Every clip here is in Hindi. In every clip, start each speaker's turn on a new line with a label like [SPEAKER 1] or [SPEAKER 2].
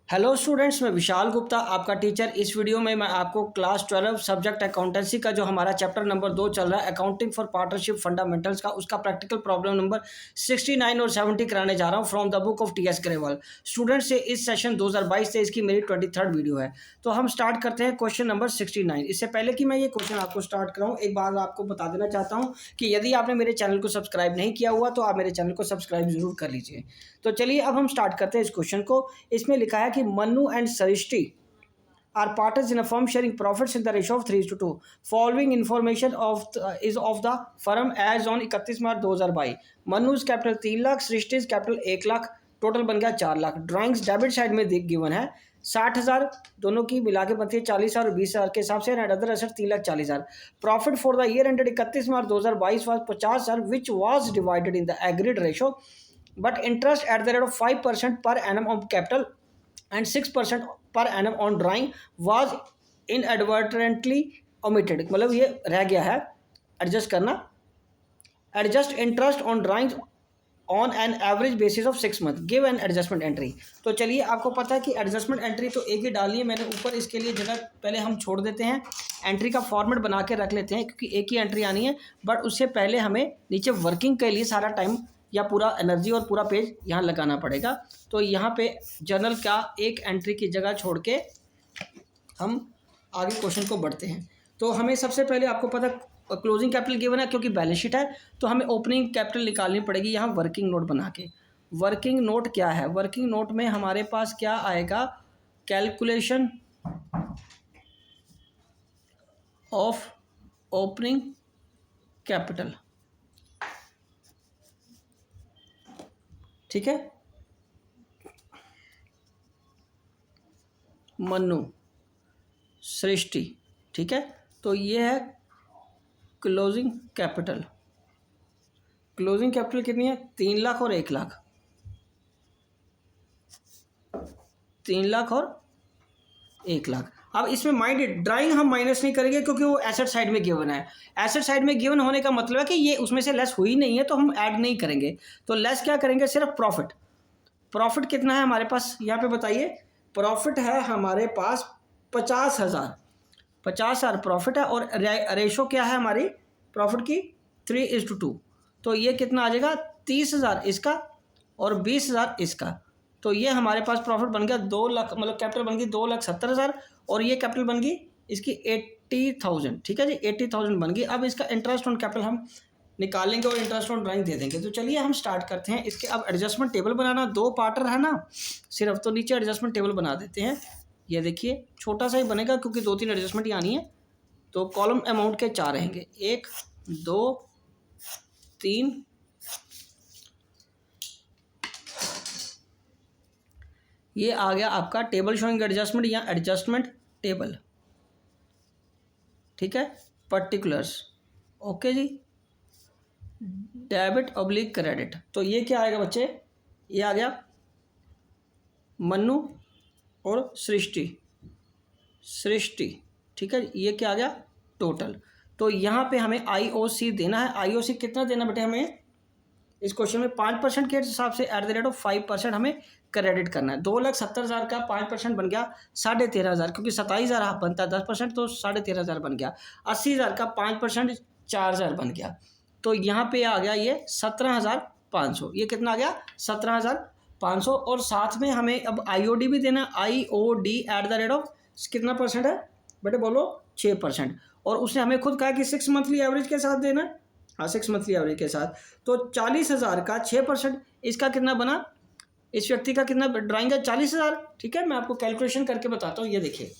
[SPEAKER 1] हेलो स्टूडेंट्स, मैं विशाल गुप्ता आपका टीचर। इस वीडियो में मैं आपको क्लास 12 सब्जेक्ट अकाउंटेंसी का जो हमारा चैप्टर नंबर 2 चल रहा है अकाउंटिंग फॉर पार्टनरशिप फंडामेंटल्स का, उसका प्रैक्टिकल प्रॉब्लम नंबर 69 और 70 कराने जा रहा हूं from the book of TS Grewal. Students, से इस सेशन 2022 से इसकी मेरी 23rd वीडियो है। तो हम स्टार्ट करते हैं क्वेश्चन नंबर 69। इससे पहले कि मैं ये क्वेश्चन आपको स्टार्ट कराऊँ, एक बार आपको बता देना चाहता हूँ कि यदि आपने मेरे चैनल को सब्सक्राइब नहीं किया हुआ तो आप मेरे चैनल को सब्सक्राइब जरूर कर लीजिए। तो चलिए अब हम स्टार्ट करते हैं इस क्वेश्चन को। इसमें लिखा है कि Mannu and Srishti are partners in a firm sharing profits in the ratio of 3:2. Following information is of the firm as on 31 March 2022. Mannu is capital 3 lakh, Srishti is capital 1 lakh, total बन गया 4 लाख। ड्राइंग्स डेबिट साइड में गिवन है 60,000, दोनों की मिला के बनती है 40,000 और 20,000 के हिसाब से। And other asset 3,40,000। Profit for the year ended 31 March 2022 was 50,000 which was divided in the agreed ratio, but interest at the rate of 5% per annum on capital and 6% per annum on drawing was inadvertently omitted। मतलब ये रह गया है, एडजस्ट करना। Adjust interest on drawings on an average basis of 6 month, give an adjustment entry. तो चलिए, आपको पता है कि एडजस्टमेंट एंट्री तो एक ही डालनी है मैंने ऊपर। इसके लिए जगह पहले हम छोड़ देते हैं, एंट्री का फॉर्मेट बना के रख लेते हैं क्योंकि एक ही एंट्री आनी है। बट उससे पहले हमें नीचे वर्किंग के लिए सारा टाइम या पूरा एनर्जी और पूरा पेज यहाँ लगाना पड़ेगा। तो यहाँ पे जर्नल का एक एंट्री की जगह छोड़ के हम आगे क्वेश्चन को बढ़ते हैं। तो हमें सबसे पहले, आपको पता क्लोजिंग कैपिटल गिवन है क्योंकि बैलेंस शीट है, तो हमें ओपनिंग कैपिटल निकालनी पड़ेगी यहाँ वर्किंग नोट बना के। वर्किंग नोट क्या है? वर्किंग नोट में हमारे पास क्या आएगा? कैलकुलेशन ऑफ ओपनिंग कैपिटल, ठीक है। मन्नू, सृष्टि, ठीक है। तो ये है क्लोजिंग कैपिटल। क्लोजिंग कैपिटल कितनी है? 3 लाख और 1 लाख। 3 लाख और 1 लाख। अब इसमें माइंड ड्राइंग हम माइनस नहीं करेंगे क्योंकि वो एसेट साइड में गिवन है। एसेट साइड में गिवन होने का मतलब है कि ये उसमें से लेस हुई नहीं है, तो हम ऐड नहीं करेंगे। तो लेस क्या करेंगे? सिर्फ प्रॉफिट। प्रॉफिट कितना है हमारे पास यहाँ पे बताइए? प्रॉफिट है हमारे पास 50,000। 50,000 प्रॉफिट है और रेशो क्या है हमारी प्रॉफिट की? 3:2। तो ये कितना आ जाएगा? 30,000 इसका और 20,000 इसका। तो ये हमारे पास प्रॉफिट बन गया 2 लाख, मतलब कैपिटल बन गई 2,70,000 और ये कैपिटल बन गई इसकी 80,000, ठीक है जी, 80,000 बन गई। अब इसका इंटरेस्ट ऑन कैपिटल हम निकालेंगे और इंटरेस्ट ऑन ड्राइंग दे देंगे। तो चलिए हम स्टार्ट करते हैं इसके। अब एडजस्टमेंट टेबल बनाना, 2 पार्टर है ना सिर्फ, तो नीचे एडजस्टमेंट टेबल बना देते हैं। ये देखिए छोटा सा ही बनेगा क्योंकि 2-3 एडजस्टमेंट ही आनी है। तो कॉलम अमाउंट के 4 रहेंगे, 1 2 3। ये आ गया आपका टेबल शोइंग एडजस्टमेंट या एडजस्टमेंट टेबल, ठीक है। पर्टिकुलर्स, ओके जी। डेबिट ऑब्लिक क्रेडिट, तो ये क्या आएगा बच्चे? ये आ गया मन्नू और सृष्टि, ठीक है। ये क्या आ गया? टोटल। तो यहाँ पे हमें IOC देना है। IOC कितना देना बेटे हमें इस क्वेश्चन में? 5% के हिसाब से एट द रेट ऑफ 5% हमें क्रेडिट करना है। 2,70,000 का 5% बन गया 13,500, क्योंकि 27,000 बनता है 10% तो 13,500 बन गया। 80,000 का 5% 4,000 बन गया। तो यहाँ पे आ गया ये 17,500। ये कितना आ गया? 17,500। और साथ में हमें अब IOD भी देना। IOD at the rate of कितना परसेंट है बेटे? बोलो 6%। और उसने हमें खुद कहा कि 6 मंथली एवरेज के साथ देना। हाँ, 6 मंथली एवरेज के साथ। तो 40,000 का 6%, इसका कितना बना? इस व्यक्ति का कितना ड्राइंग है? 40,000, ठीक है। मैं आपको कैलकुलेशन करके बताता हूँ। ये देखिए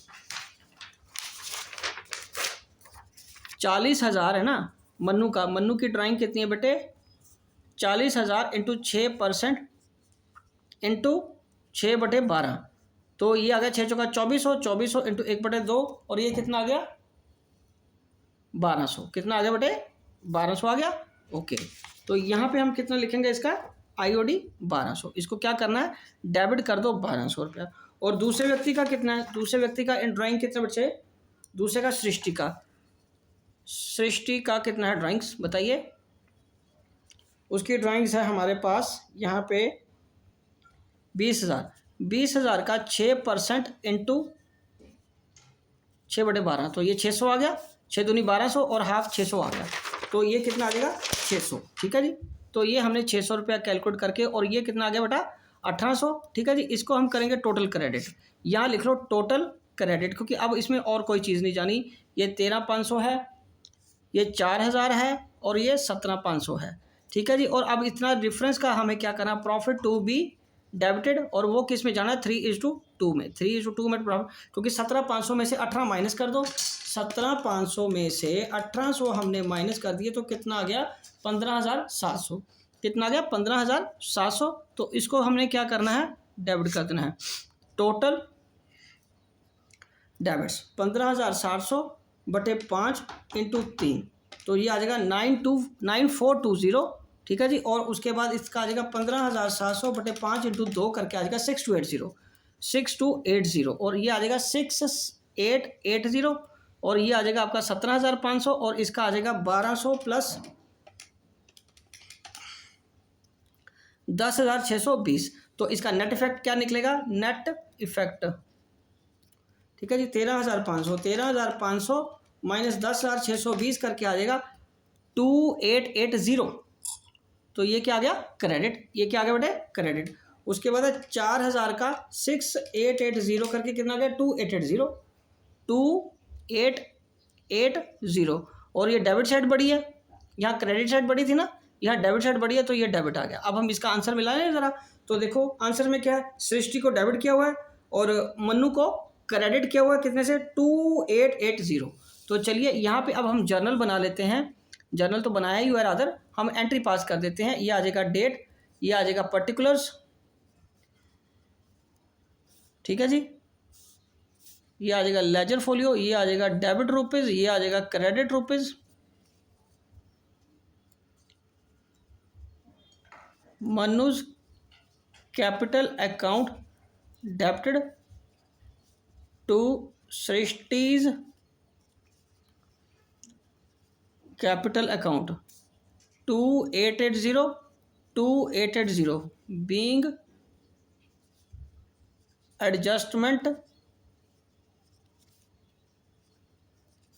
[SPEAKER 1] 40,000 है ना मन्नू का। मन्नू की ड्राइंग कितनी है बेटे? 40,000 इंटू 6% इंटू 6/12। तो ये आ गया 6 चौका 2400, 2400 इंटू 1/2, और ये कितना आ गया? 1200। कितना आ गया बेटे? 1200 आ गया, ओके। तो यहाँ पे हम कितना लिखेंगे इसका? IOD 1200। इसको क्या करना है? डेबिट कर दो 1200 रुपया। और दूसरे व्यक्ति का कितना है? दूसरे व्यक्ति का ड्राइंग कितना बच्चे? दूसरे का सृष्टि का कितना है ड्राइंग्स बताइए? उसकी ड्राइंग्स है हमारे पास यहाँ पे 20,000। 20,000 का 6% इंटू 6/12, तो ये 600 आ गया, 6 दूनी 1200 और हाफ 600 आ गया, तो ये कितना आ जाएगा 600। ठीक है जी, तो ये हमने 600 रुपया कैलकुलेट करके, और ये कितना आ गया बेटा 1800। ठीक है जी, इसको हम करेंगे टोटल क्रेडिट। यहाँ लिख लो टोटल क्रेडिट, क्योंकि अब इसमें और कोई चीज़ नहीं जानी। ये 13,500 है, ये 4,000 है, और ये 17,500 है। ठीक है जी, और अब इतना डिफरेंस का हमें क्या करना, प्रॉफिट टू बी डेबिटेड, और वो किस में जाना है 3:2 में, 3:2 में प्रॉफिट, क्योंकि 17,500 में से 18 माइनस कर दो, 17,500 में से 1800 हमने माइनस कर दिए, तो कितना आ गया 15,700। कितना आ गया 15,700। तो इसको हमने क्या करना है, डेबिट कर देना है। टोटल डेबिट्स 15,700 बटे 5 इंटू 3, तो ये आ जाएगा 9420। ठीक है जी, और उसके बाद इसका आ जाएगा 15,700 बटे 5 इंटू 2 करके आ जाएगा 6280, और ये आ जाएगा 6880, और ये आ जाएगा आपका 17,500, और इसका आ जाएगा 1200 प्लस 10,620। तो इसका नेट इफेक्ट क्या निकलेगा, नेट इफेक्ट। ठीक है जी, 13,500 माइनस 10,620 करके आ जाएगा 2880। तो ये क्या आ गया क्रेडिट, ये क्या आ गया बेटे क्रेडिट। उसके बाद 4,000 का 6880 करके कितना आ गया 2880, और ये डेबिट साइड बढ़ी है, यहाँ क्रेडिट साइड बढ़ी थी ना, यहाँ डेबिट साइड बढ़ी है, तो ये डेबिट आ गया। अब हम इसका आंसर मिलाएं ज़रा, तो देखो आंसर में क्या है, सृष्टि को डेबिट किया हुआ है और मन्नू को क्रेडिट किया हुआ है, कितने से 2880। तो चलिए यहाँ पे अब हम जर्नल बना लेते हैं, जर्नल तो बनाया ही हुआ है, रादर हम एंट्री पास कर देते हैं। ये आ जाएगा डेट, ये आ जाएगा पर्टिकुलर्स। ठीक है जी, ये आ जाएगा लेजर फोलियो, ये आ जाएगा डेबिट रुपीज़, ये आ जाएगा credit rupees. Manuj capital account debited to Srishti's capital account 2880 being adjustment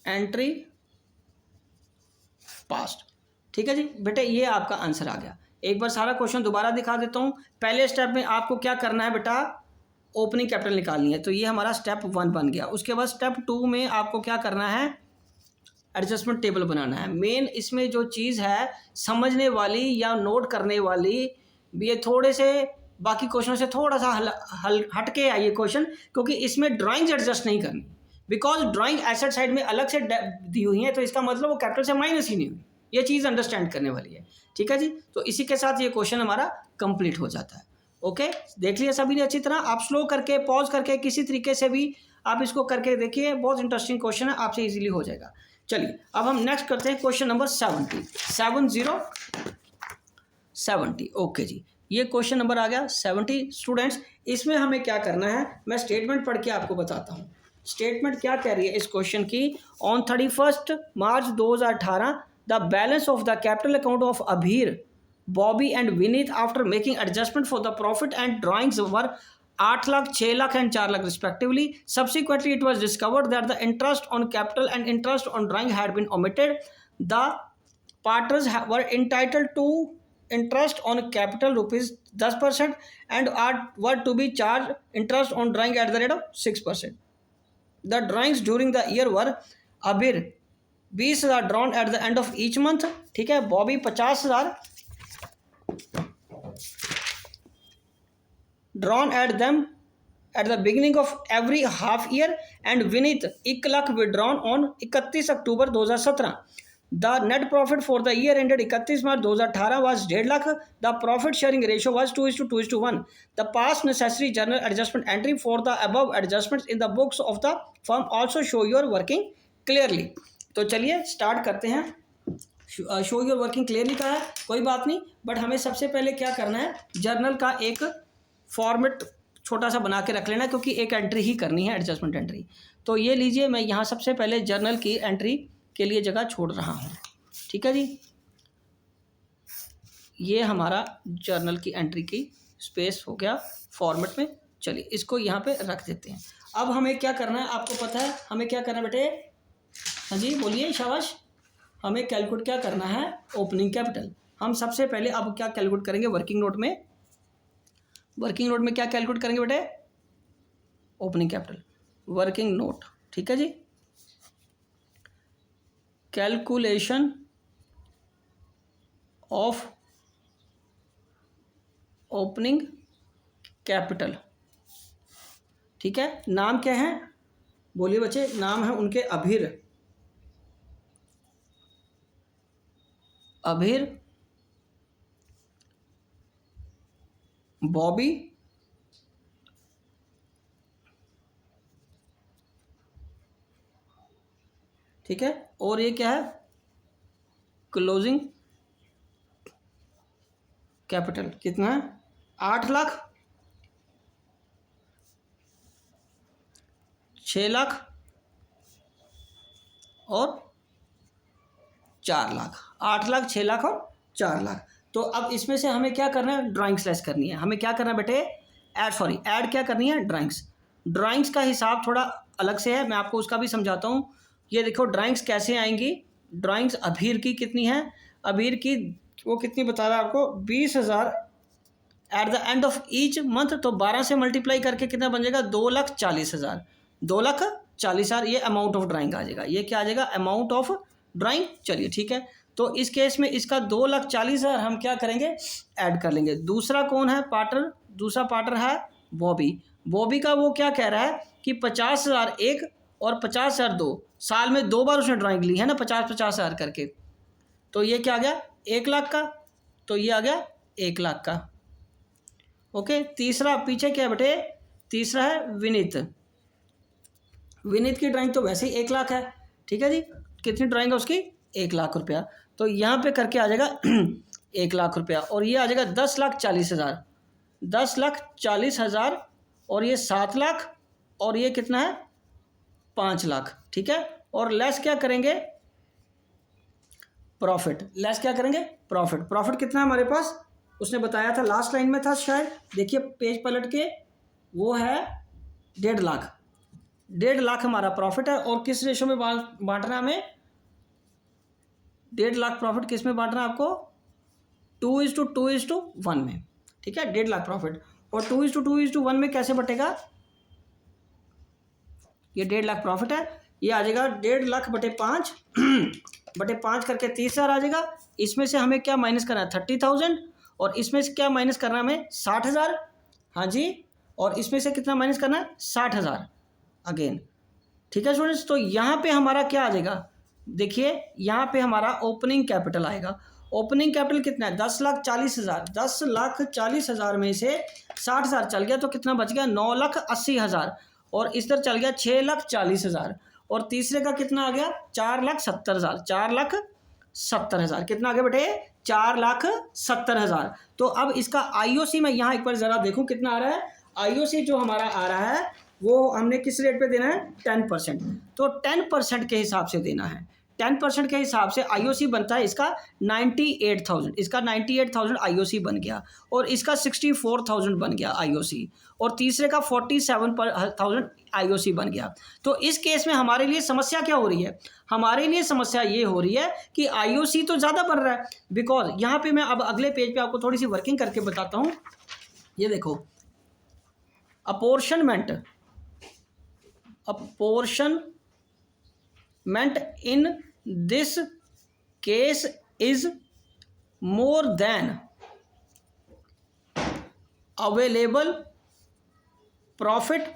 [SPEAKER 1] entry passed. ठीक है जी बेटे, ये आपका आंसर आ गया। एक बार सारा क्वेश्चन दोबारा दिखा देता हूँ। पहले स्टेप में आपको क्या करना है बेटा, ओपनिंग कैपिटल निकालनी है, तो ये हमारा स्टेप 1 बन गया। उसके बाद स्टेप 2 में आपको क्या करना है, एडजस्टमेंट टेबल बनाना है। मेन इसमें जो चीज़ है समझने वाली या नोट करने वाली, ये थोड़े से बाकी क्वेश्चन से थोड़ा सा हट के आइए क्वेश्चन, क्योंकि इसमें ड्राइंग्स एडजस्ट नहीं करनी, बिकॉज ड्राइंग एसेट साइड में अलग से दी हुई है, तो इसका मतलब वो कैपिटल से माइनस ही नहीं हुई। ये चीज़ अंडरस्टैंड करने वाली है। ठीक है जी, तो इसी के साथ ये क्वेश्चन हमारा कंप्लीट हो जाता है। ओके, देख लिया सभी ने अच्छी तरह। आप स्लो करके पॉज करके किसी तरीके से भी आप इसको करके देखिए, बहुत इंटरेस्टिंग क्वेश्चन है, आपसे इजीली हो जाएगा। चलिए अब हम नेक्स्ट करते हैं क्वेश्चन नंबर 70। ओके जी, ये क्वेश्चन नंबर आ गया 70। स्टूडेंट्स, इसमें हमें क्या करना है, मैं स्टेटमेंट पढ़ के आपको बताता हूँ। स्टेटमेंट क्या कह रही है इस क्वेश्चन की। On 31 March 2018 the balance of the capital account of Abhir, Bobby and Vineet after making adjustment for the profit and drawings were 8 lakh, 6 lakh and 4 lakh respectively. Subsequently, it was discovered that the interest on capital and interest on drawing had been omitted. The partners were entitled to interest on capital rupees 10% and were to be charged interest on drawing at the rate of 6%. The drawings during the year were Abir 20,000 drawn at the end of each month. ठीक है, Bobby 50,000 drawn at them at the beginning of every half year and Vinith 1 lakh withdrawn on 31 October 2017. The net profit for the year ended 31 March 2018 was 1.5 lakh. The profit sharing ratio was 2:1. The past necessary journal adjustment entry for the above adjustments in the books of the firm also show your working clearly. तो चलिए स्टार्ट करते हैं। शो योर वर्किंग क्लियरली का है, कोई बात नहीं, बट हमें सबसे पहले क्या करना है, जर्नल का एक फॉर्मेट छोटा सा बना के रख लेना, क्योंकि एक एंट्री ही करनी है, एडजस्टमेंट एंट्री। तो ये लीजिए, मैं यहाँ सबसे पहले जर्नल की एंट्री के लिए जगह छोड़ रहा हूँ। ठीक है जी, ये हमारा जर्नल की एंट्री की स्पेस हो गया फॉर्मेट में। चलिए इसको यहाँ पे रख देते हैं। अब हमें क्या करना है आपको पता है, हमें क्या करना है बेटे? हाँ जी बोलिए, शाबाश। हमें कैलकुलेट क्या करना है? Opening capital. हम सबसे पहले अब क्या कैलकुलेट करेंगे वर्किंग नोट में? वर्किंग नोट में क्या कैलकुलेट करेंगे बेटे? Opening capital, working note. ठीक है जी। Calculation of opening capital. ठीक है, नाम क्या है? बोलिए बच्चे, नाम है उनके अभीर, अभीर, बॉबी, ठीक है, और ये क्या है? Closing capital. कितना है? 8 लाख, 6 लाख और 4 लाख। 8 लाख, 6 लाख और 4 लाख। तो अब इसमें से हमें क्या करना है? ड्राइंग स्लैश करनी है। हमें क्या करना है बेटे? ऐड क्या करनी है? ड्राइंग्स। ड्राइंग्स का हिसाब थोड़ा अलग से है, मैं आपको उसका भी समझाता हूँ। ये देखो ड्राइंग्स कैसे आएंगी। ड्राइंग्स अभीर की कितनी है? अभीर की वो कितनी बता रहा है आपको? 20,000 at the end of each month. तो 12 से मल्टीप्लाई करके कितना बन जाएगा? 2,40,000। 2,40,000 ये अमाउंट ऑफ ड्राइंग आ जाएगा। ये क्या आ जाएगा? Amount of drawing. चलिए ठीक है, तो इस केस में इसका 2,40,000 हम क्या करेंगे? ऐड कर लेंगे। दूसरा कौन है पार्टनर? दूसरा पार्टनर है बॉबी। बॉबी का वो क्या कह रहा है कि 50,000 एक और 50,000 दो, साल में 2 बार उसने ड्राइंग ली है ना, 50,000 करके। तो ये क्या आ गया? 1 लाख का। तो ये आ गया 1 लाख का। ओके, तीसरा पीछे क्या है बेटे? तीसरा है विनीत। विनीत की ड्राइंग तो वैसे ही 1 लाख है। ठीक है जी, कितनी ड्राइंग है उसकी? 1 लाख रुपया। तो यहाँ पे करके आ जाएगा 1 लाख रुपया, और ये आ जाएगा 10,40,000। 10,40,000 और ये 7 लाख और ये कितना है? 5 लाख। ठीक है, और लेस क्या करेंगे? प्रॉफिट। लेस क्या करेंगे? प्रॉफिट। प्रॉफिट कितना है हमारे पास? उसने बताया था लास्ट लाइन में था शायद, देखिए पेज पलट के, वो है 1.5 लाख। 1.5 लाख हमारा प्रॉफिट है। और किस रेशो में बांटना है हमें? 1.5 लाख प्रॉफिट किस में बांटना है आपको? 2:2:1 में। ठीक है, 1.5 लाख प्रॉफिट। और 2:2:1 में कैसे बटेगा? ये 1.5 लाख प्रॉफिट है, ये आ जाएगा 1.5 लाख बटे 5 बटे 5 करके 30,000 आ जाएगा। इसमें से हमें क्या माइनस करना है? 30,000। और इसमें से क्या माइनस करना है हमें? 60,000। हाँ जी, और इसमें से कितना माइनस करना है? 60,000 अगेन। ठीक है स्टूडेंट्स, तो यहाँ पे हमारा क्या आ जाएगा? देखिए यहाँ पे हमारा ओपनिंग कैपिटल आएगा। ओपनिंग कैपिटल कितना है? 10,40,000। 10,40,000 में से 60,000 चल गया तो कितना बच गया? 9,80,000। और इस तरह चल गया 6,40,000। और तीसरे का कितना आ गया? 4,70,000। 4,70,000 कितना आ गया बेटे? 4,70,000। तो अब इसका आईओसी मैं यहाँ एक बार ज़रा देखूँ कितना आ रहा है। आईओसी जो हमारा आ रहा है वो हमने किस रेट पे देना है? 10%। तो 10% के हिसाब से देना है। 10% के हिसाब से आईओसी बनता है इसका 98,000। इसका 98,000 आईओसी बन गया, और इसका 64,000 बन गया आईओसी, और तीसरे का 47,000 आईओसी बन गया। तो इस केस में हमारे लिए समस्या क्या हो रही है? हमारे लिए समस्या ये हो रही है कि आईओसी तो ज़्यादा बन रहा है, बिकॉज यहाँ पे मैं अब अगले पेज पे आपको थोड़ी सी वर्किंग करके बताता हूँ। ये देखो, apportionment in this case is more than available profit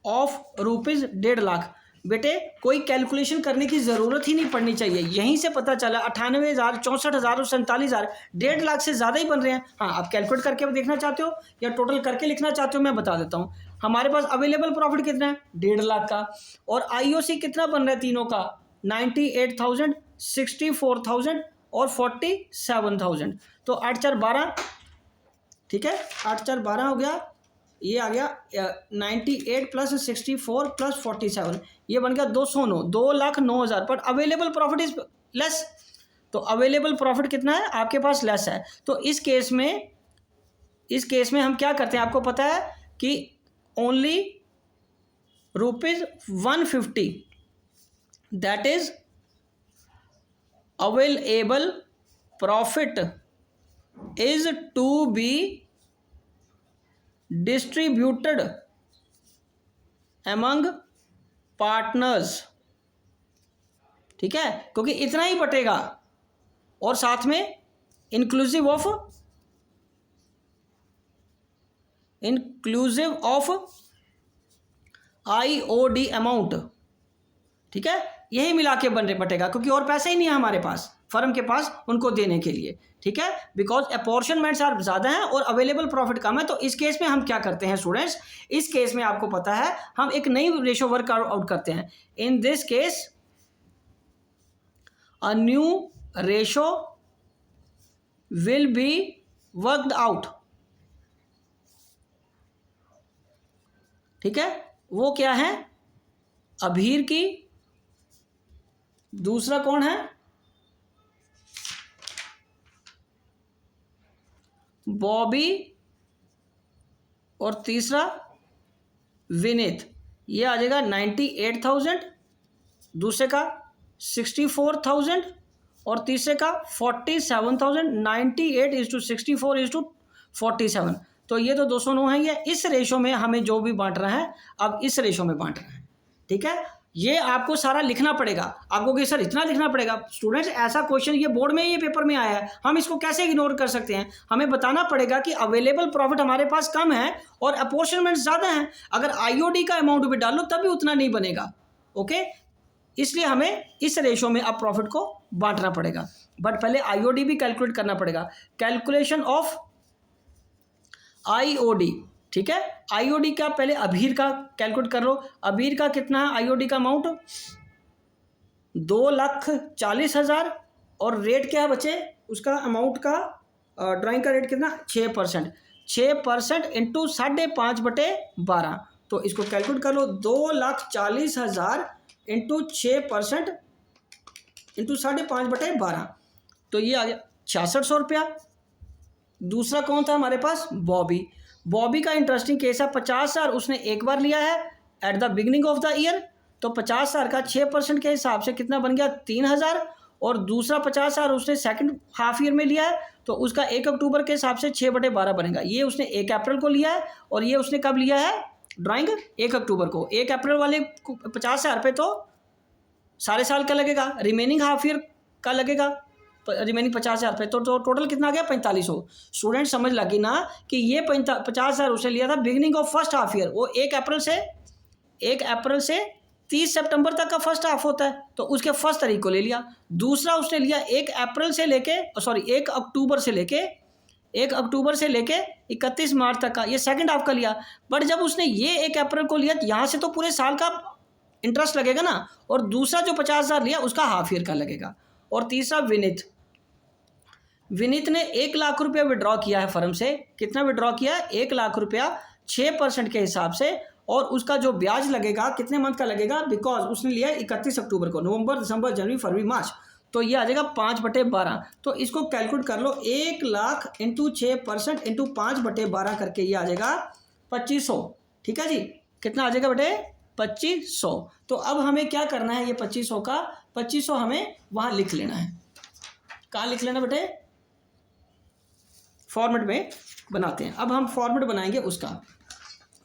[SPEAKER 1] of rupees 1.5 lakh. बेटे कोई कैलकुलेशन करने की ज़रूरत ही नहीं पड़नी चाहिए, यहीं से पता चला 98,000, 64,000 और 47,000 1.5 लाख से ज़्यादा ही बन रहे हैं। हाँ, आप कैलकुलेट करके देखना चाहते हो या टोटल करके लिखना चाहते हो, मैं बता देता हूँ। हमारे पास अवेलेबल प्रॉफिट कितना है? 1.5 लाख का। और आईओसी कितना बन रहा है तीनों का? 98,000, 64,000 और 47,000। तो 8×4=12। ठीक है, 8×4=12 हो गया। ये आ गया 98 प्लस 64 प्लस 47, ये बन गया 209, 2,09,000। पर अवेलेबल प्रॉफिट इज लेस। तो अवेलेबल प्रॉफिट कितना है आपके पास? लेस है। तो इस केस में हम क्या करते हैं? आपको पता है कि only ₹150, that is available profit is to be distributed among partners। ठीक है, क्योंकि इतना ही बटेगा और साथ में इंक्लूसिव ऑफ IOD अमाउंट। ठीक है, यही मिला के बटेगा, क्योंकि और पैसे ही नहीं है हमारे पास, फर्म के पास उनको देने के लिए। ठीक है, बिकॉज अपॉर्शनमेंट्स आर ज़्यादा हैं और अवेलेबल प्रॉफिट कम है। तो इस केस में हम क्या करते हैं स्टूडेंट्स, इस केस में आपको पता है हम एक नई रेशो वर्क आउट करते हैं। In this case a new ratio will be worked out. ठीक है, वो क्या है, अभीर की, दूसरा कौन है, बॉबी, और तीसरा विनीत। ये आ जाएगा 98,000, दूसरे का 64,000 और तीसरे का 47,000। 98:64:47। तो ये तो 209 है। ये इस रेशो में हमें जो भी बांट रहा है, अब इस रेशो में बांट रहा है। ठीक है, ये आपको सारा लिखना पड़ेगा। आपको कि सर इतना लिखना पड़ेगा, स्टूडेंट्स ऐसा क्वेश्चन ये बोर्ड में, ये पेपर में आया है, हम इसको कैसे इग्नोर कर सकते हैं। हमें बताना पड़ेगा कि अवेलेबल प्रॉफिट हमारे पास कम है और अपॉर्शनमेंट ज़्यादा है। अगर IOD का अमाउंट भी डालो तब भी उतना नहीं बनेगा। ओके, इसलिए हमें इस रेशो में अब प्रॉफिट को बांटना पड़ेगा, बट पहले IOD भी कैलकुलेट करना पड़ेगा। Calculation of IOD। ठीक है, IOD का पहले अभीर का कैलकुलेट कर लो। अभीर का कितना है IOD का अमाउंट, 2,40,000 और रेट क्या है बच्चे उसका अमाउंट का, ड्राइंग का रेट कितना, 6%। 6% इंटू 5.5/12। तो इसको कैलकुलेट कर लो, 2,40,000 इंटू 6% इंटू 5.5/12। तो ये आ गया 6600 रुपया। दूसरा कौन था हमारे पास, बॉबी। बॉबी का इंटरेस्टिंग केस है, 50,000 उसने एक बार लिया है at the beginning of the year. तो 50,000 का 6% के हिसाब से कितना बन गया, 3,000। और दूसरा 50,000 उसने सेकंड हाफ ईयर में लिया है, तो उसका 1 अक्टूबर के हिसाब से 6/12 बनेगा। ये उसने 1 अप्रैल को लिया है और ये उसने कब लिया है ड्राइंग, 1 अक्टूबर को। 1 अप्रैल वाले 50,000 पे तो सारे साल का लगेगा, रिमेनिंग हाफ ईयर का लगेगा रिमेनिंग 50,000 पे। तो टोटल कितना आ गया, 4500। स्टूडेंट समझ लगी ना कि ये 50,000 उसने लिया था beginning of first half year. वो 1 अप्रैल से 30 सितंबर तक का फर्स्ट हाफ होता है, तो उसके फर्स्ट तारीख को ले लिया। दूसरा उसने लिया 1 अक्टूबर से लेके 31 मार्च तक का, ये सेकंड हाफ का लिया। बट जब उसने ये 1 अप्रैल को लिया, यहाँ से तो पूरे साल का इंटरेस्ट लगेगा ना, और दूसरा जो 50,000 लिया उसका हाफ ईयर का लगेगा। और तीसरा विनीत ने 1 लाख रुपया विड्रॉ किया है फर्म से। कितना विड्रॉ किया, 1 लाख रुपया 6% के हिसाब से, और उसका जो ब्याज लगेगा कितने मंथ का लगेगा, बिकॉज उसने लिया 31 अक्टूबर को, नवंबर, दिसंबर, जनवरी, फरवरी, मार्च। तो ये आ जाएगा 5/12। तो इसको कैलकुलेट कर लो, 1 लाख इंटू 6% इंटू 5/12 करके ये आ जाएगा 2500। ठीक है जी, कितना आ जाएगा बेटे, 2500। तो अब हमें क्या करना है, ये 2500 हमें वहाँ लिख लेना है। कहाँ लिख लेना बेटे, फॉर्मेट में बनाते हैं। अब हम फॉर्मेट बनाएंगे उसका,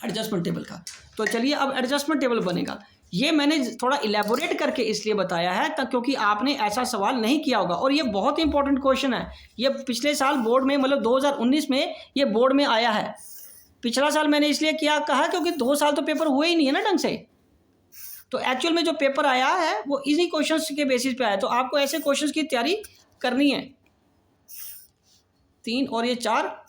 [SPEAKER 1] एडजस्टमेंट टेबल का। तो चलिए अब एडजस्टमेंट टेबल बनेगा। ये मैंने थोड़ा इलेबोरेट करके इसलिए बताया है क्योंकि आपने ऐसा सवाल नहीं किया होगा, और ये बहुत इंपॉर्टेंट क्वेश्चन है। ये पिछले साल बोर्ड में, मतलब 2019 में ये बोर्ड में आया है। पिछला साल मैंने इसलिए कहा क्योंकि 2 साल तो पेपर हुए ही नहीं है ना ढंग से। तो एक्चुअल में जो पेपर आया है वो इसी क्वेश्चंस के बेसिस पे आया। तो आपको ऐसे क्वेश्चंस की तैयारी करनी है। 3 और ये 4,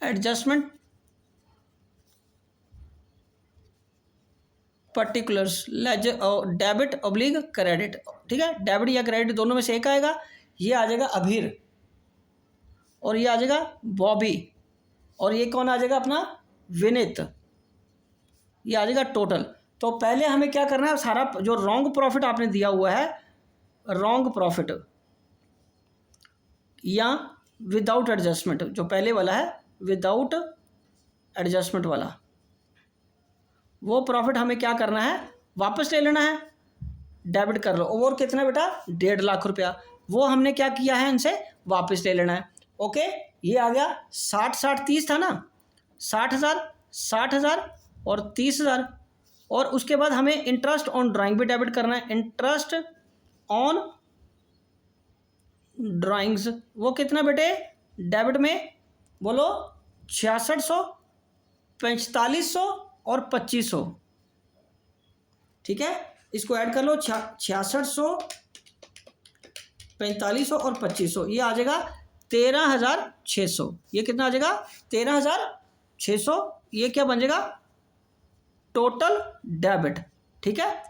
[SPEAKER 1] adjustment particulars, debit oblique credit. ठीक है, डेबिट या क्रेडिट दोनों में से एक आएगा। ये आ जाएगा अभीर, और ये आ जाएगा बॉबी, और ये कौन आ जाएगा अपना, विनीत। ये आ जाएगा टोटल। तो पहले हमें क्या करना है, सारा जो रॉन्ग प्रॉफिट आपने दिया हुआ है, रॉन्ग प्रॉफिट या विदाउट एडजस्टमेंट, जो पहले वाला है विदाउट एडजस्टमेंट वाला, वो प्रॉफिट हमें क्या करना है, वापस ले लेना है, डेबिट कर लो। और कितना बेटा, 1.5 लाख रुपया, वो हमने क्या किया है, इनसे वापस ले लेना है। ओके, ये आ गया 60-60-30 था ना, 60,000 60,000 और 30,000। और उसके बाद हमें इंटरेस्ट ऑन ड्राइंग भी डेबिट करना है, इंटरेस्ट ऑन ड्राइंग्स, वो कितना बेटे डेबिट में, बोलो 6600, 4500 और 2500। ठीक है, इसको ऐड कर लो, 6600, 4500 और 2500, ये आ जाएगा 13,600। ये कितना आ जाएगा, 13,600। ये क्या बन जाएगा, टोटल डेबिट। ठीक है,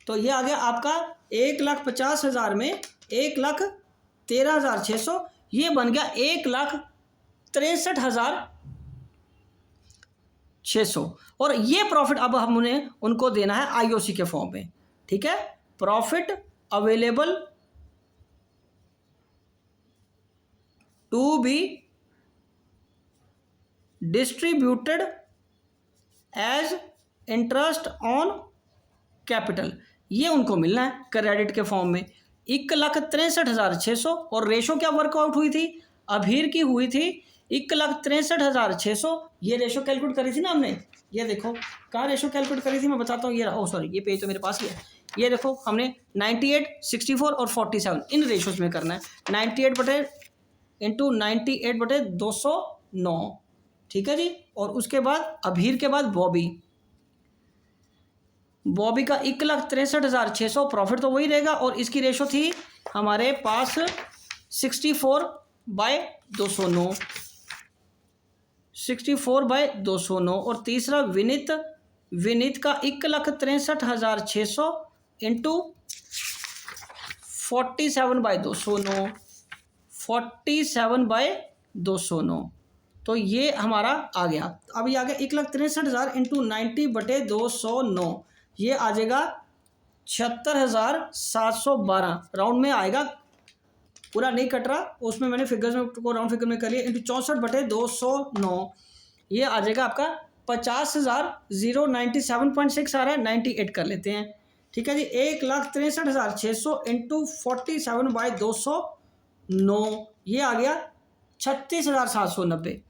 [SPEAKER 1] तो ये आ गया आपका 1,50,000 में 1,13,600, ये बन गया 1,63,600। और ये प्रॉफिट अब हमने उनको देना है आईओसी के फॉर्म में। ठीक है, profit available to be distributed as interest on capital, ये उनको मिलना है क्रेडिट के फॉर्म में। 1,63,600 और रेशो क्या वर्कआउट हुई थी, अभीर की हुई थी 1,63,600। ये रेशो कैलकुलेट करी थी ना हमने, ये देखो कहाँ रेशो कैलकुलेट करी थी, मैं बताता हूँ। ये रहा, सॉरी ये पेज तो मेरे पास ही है। ये देखो हमने 98, 64 और 47 इन रेशोज में करना है। 98/209। ठीक है जी। और उसके बाद अभीर के बाद बॉबी का 1,63,600 प्रॉफिट तो वही रहेगा, और इसकी रेशो थी हमारे पास 64/209, 64/209। और तीसरा विनीत का 1,63,600 इंटू 47/209, 47/209। तो ये हमारा आ गया। अब ये आ गया 1,63,000 इंटू 90/209, ये आ जाएगा 76,712। राउंड में आएगा, पूरा नहीं कट रहा, उसमें मैंने फिगर्स में को राउंड फिगर में कर लिया, इंटू 64/209, ये आ जाएगा आपका 50,097.6 आ रहा है, 98 कर लेते हैं। ठीक है जी, 1,63,600 इंटू 47/209, ये आ गया 36,790,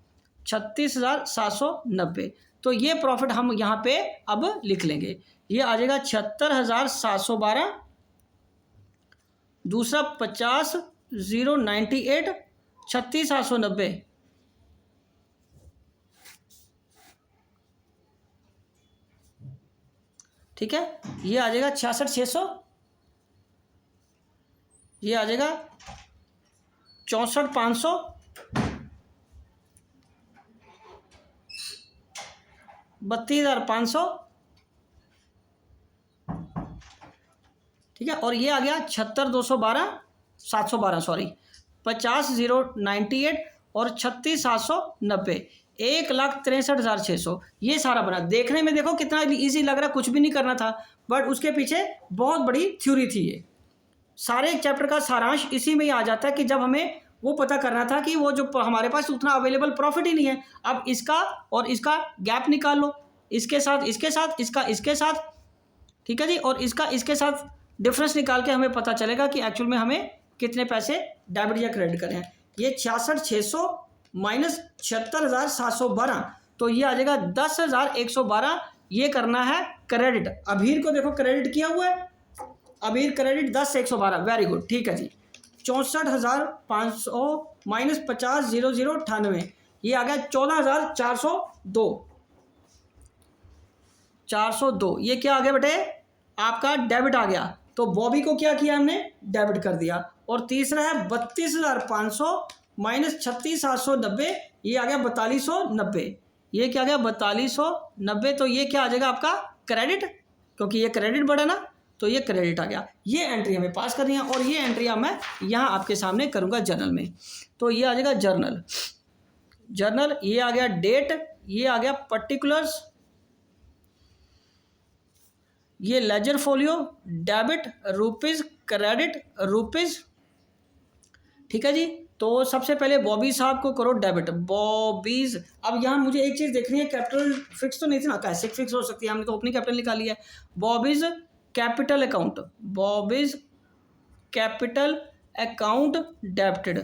[SPEAKER 1] 36,790। तो ये प्रॉफिट हम यहाँ पे अब लिख लेंगे, ये आ जाएगा 76,712, दूसरा 50,098, 36,790। ठीक है, ये आ जाएगा 66,600, ये आ जाएगा 64,500, 32,500। ठीक है, और ये आ गया 76,212, 50,098 और 36,790, 1,63,600। ये सारा बना। देखने में देखो कितना इजी लग रहा है, कुछ भी नहीं करना था, बट उसके पीछे बहुत बड़ी थ्योरी थी। ये सारे चैप्टर का सारांश इसी में ही आ जाता है कि जब हमें वो पता करना था कि वो जो हमारे पास उतना अवेलेबल प्रॉफिट ही नहीं है, अब इसका और इसका गैप निकाल लो, इसके साथ इसके साथ, इसका इसके साथ। ठीक है जी, और इसका इसके साथ डिफरेंस निकाल के हमें पता चलेगा कि एक्चुअल में हमें कितने पैसे डेबिट या क्रेडिट करें। ये 66,600 माइनस 76,712, तो ये आ जाएगा 10,112। ये करना है क्रेडिट। अभीर को देखो क्रेडिट किया हुआ है, अभीर क्रेडिट 10,112, वेरी गुड। ठीक है जी, 64,500 माइनस 50,098, ये आ गया 14,402, 402। ये क्या आ गया बेटे, आपका डेबिट आ गया। तो बॉबी को क्या किया हमने, डेबिट कर दिया। और तीसरा है 32,500 माइनस 36,790, ये आ गया 4290। ये क्या आ गया, 4290। तो ये क्या आ जाएगा आपका क्रेडिट, क्योंकि ये क्रेडिट बढ़ा ना, तो ये क्रेडिट आ गया। ये एंट्री हमें पास करनी है, और ये एंट्री मैं यहाँ आपके सामने करूँगा जर्नल में। तो ये आ जाएगा जर्नल, ये आ गया डेट, ये आ गया पर्टिकुलर्स, ये ledger folio debit rupees credit rupees, ठीक है जी। तो सबसे पहले बॉबी साहब को करो डेबिट, बॉबीज। अब यहाँ मुझे एक चीज़ देखनी है, कैपिटल फिक्स तो नहीं थी ना, कैसे फिक्स हो सकती है, हमने तो ओपनिंग कैपिटल निकाली है। Bobby's capital account, Bobby's capital account debited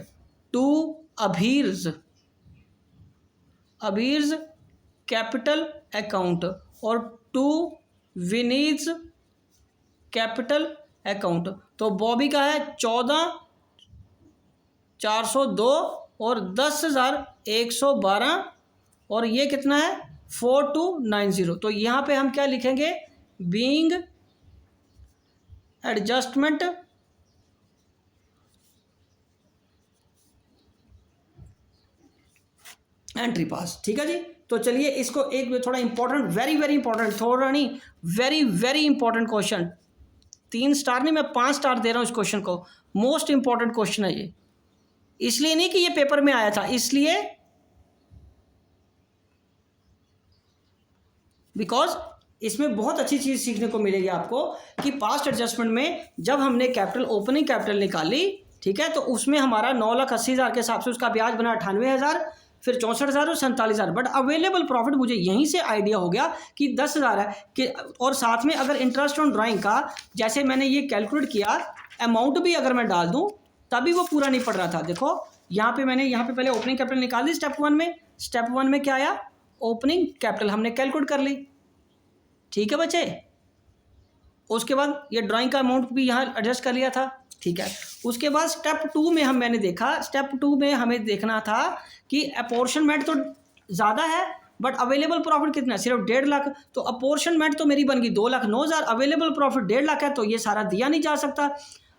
[SPEAKER 1] to Abhir's, Abhir's capital account, और टू विनीज कैपिटल अकाउंट। तो बॉबी का है 14,402 और 10,112, और ये कितना है 4290। तो यहाँ पे हम क्या लिखेंगे, बीइंग एडजस्टमेंट एंट्री पास, ठीक है जी। तो चलिए इसको एक थोड़ा इंपॉर्टेंट, वेरी वेरी इंपॉर्टेंट, थोड़ा नहीं very very important question, 3 star नहीं मैं 5 स्टार दे रहा हूँ इस क्वेश्चन को। मोस्ट इंपॉर्टेंट क्वेश्चन है ये, इसलिए नहीं कि ये पेपर में आया था, इसलिए बिकॉज इसमें बहुत अच्छी चीज सीखने को मिलेगी आपको कि पास्ट एडजस्टमेंट में जब हमने कैपिटल ओपनिंग कैपिटल निकाली, ठीक है, तो उसमें हमारा 9,80,000 के हिसाब से उसका ब्याज बना 98,000, फिर 64,000 और 47,000। बट अवेलेबल प्रॉफिट मुझे यहीं से आइडिया हो गया कि 10,000 है कि, और साथ में अगर इंटरेस्ट ऑन ड्राइंग का जैसे मैंने ये कैलकुलेट किया, अमाउंट भी अगर मैं डाल दूं तभी वो पूरा नहीं पड़ रहा था। देखो यहाँ पे मैंने यहाँ पे पहले ओपनिंग कैपिटल निकाल दी स्टेप 1 में, स्टेप 1 में क्या आया, ओपनिंग कैपिटल हमने कैलकुलेट कर ली, ठीक है बच्चे। उसके बाद ये ड्राइंग का अमाउंट भी यहाँ एडजस्ट कर लिया था, ठीक है। उसके बाद स्टेप 2 में मैंने देखा, स्टेप 2 में हमें देखना था कि अपॉर्शनमेंट तो ज़्यादा है बट अवेलेबल प्रॉफिट कितना है, सिर्फ 1.5 लाख। तो अपॉर्शनमेंट तो मेरी बन गई 2,09,000, अवेलेबल प्रॉफिट 1.5 लाख है, तो ये सारा दिया नहीं जा सकता।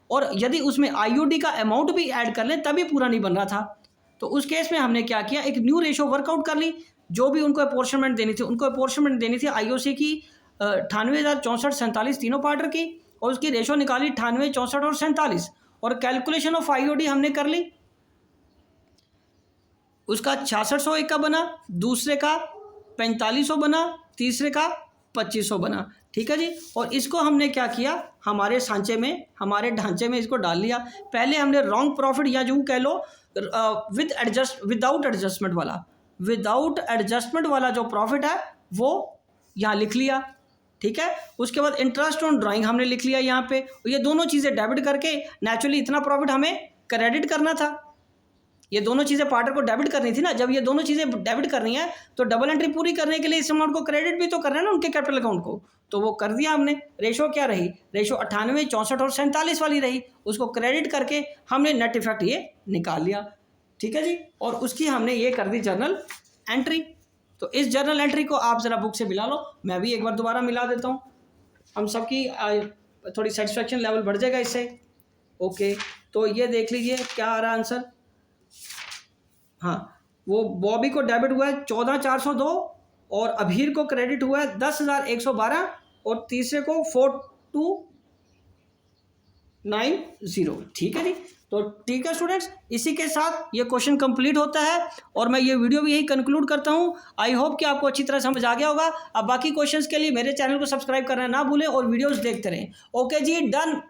[SPEAKER 1] और यदि उसमें आईओडी का अमाउंट भी ऐड कर लें तभी पूरा नहीं बन रहा था। तो उस केस में हमने क्या किया, एक न्यू रेशो वर्कआउट कर ली, जो भी उनको अपॉर्शनमेंट देनी थी, उनको अपॉर्शनमेंट देनी थी आईओसी की 98,000, 64, 47 तीनों पार्टर की, और उसकी रेशो निकाली 98, 64 और 47, और कैलकुलेशन ऑफ आईओडी हमने कर ली। उसका 6600 एक का बना, दूसरे का 4500 बना, तीसरे का 2500 बना, ठीक है जी। और इसको हमने क्या किया, हमारे सांचे में, हमारे ढांचे में इसको डाल लिया। पहले हमने रॉन्ग प्रॉफिट या जो कह लो विदाउट एडजस्टमेंट वाला, विदाउट एडजस्टमेंट वाला जो प्रॉफिट है वो यहाँ लिख लिया, ठीक है। उसके बाद इंटरेस्ट ऑन ड्राइंग हमने लिख लिया यहाँ पे। ये दोनों चीज़ें डेबिट करके नेचुरली इतना प्रॉफिट हमें क्रेडिट करना था, ये दोनों चीज़ें पार्टर को डेबिट करनी थी ना। जब ये दोनों चीज़ें डेबिट करनी है तो डबल एंट्री पूरी करने के लिए इस अमाउंट को क्रेडिट भी तो करना है ना उनके कैपिटल अकाउंट को, तो वो कर दिया हमने। रेशो क्या रही, रेशो 98, 64 और 47 वाली रही, उसको क्रेडिट करके हमने नेट इफेक्ट ये निकाल लिया, ठीक है जी। और उसकी हमने ये कर दी जर्नल एंट्री। तो इस जर्नल एंट्री को आप ज़रा बुक से मिला लो, मैं भी एक बार दोबारा मिला देता हूँ, हम सबकी थोड़ी सेटिस्फेक्शन लेवल बढ़ जाएगा इससे। ओके, तो ये देख लीजिए क्या आ रहा है आंसर। हाँ, वो बॉबी को डेबिट हुआ है 14,402, और अभीर को क्रेडिट हुआ है 10,112, और तीसरे को 4290, ठीक है जी। तो ठीक है स्टूडेंट्स, इसी के साथ ये क्वेश्चन कंप्लीट होता है और मैं ये वीडियो भी यही कंक्लूड करता हूँ। आई होप कि आपको अच्छी तरह समझ आ गया होगा। अब बाकी क्वेश्चंस के लिए मेरे चैनल को सब्सक्राइब करना ना भूलें और वीडियोस देखते रहें। ओके जी, डन।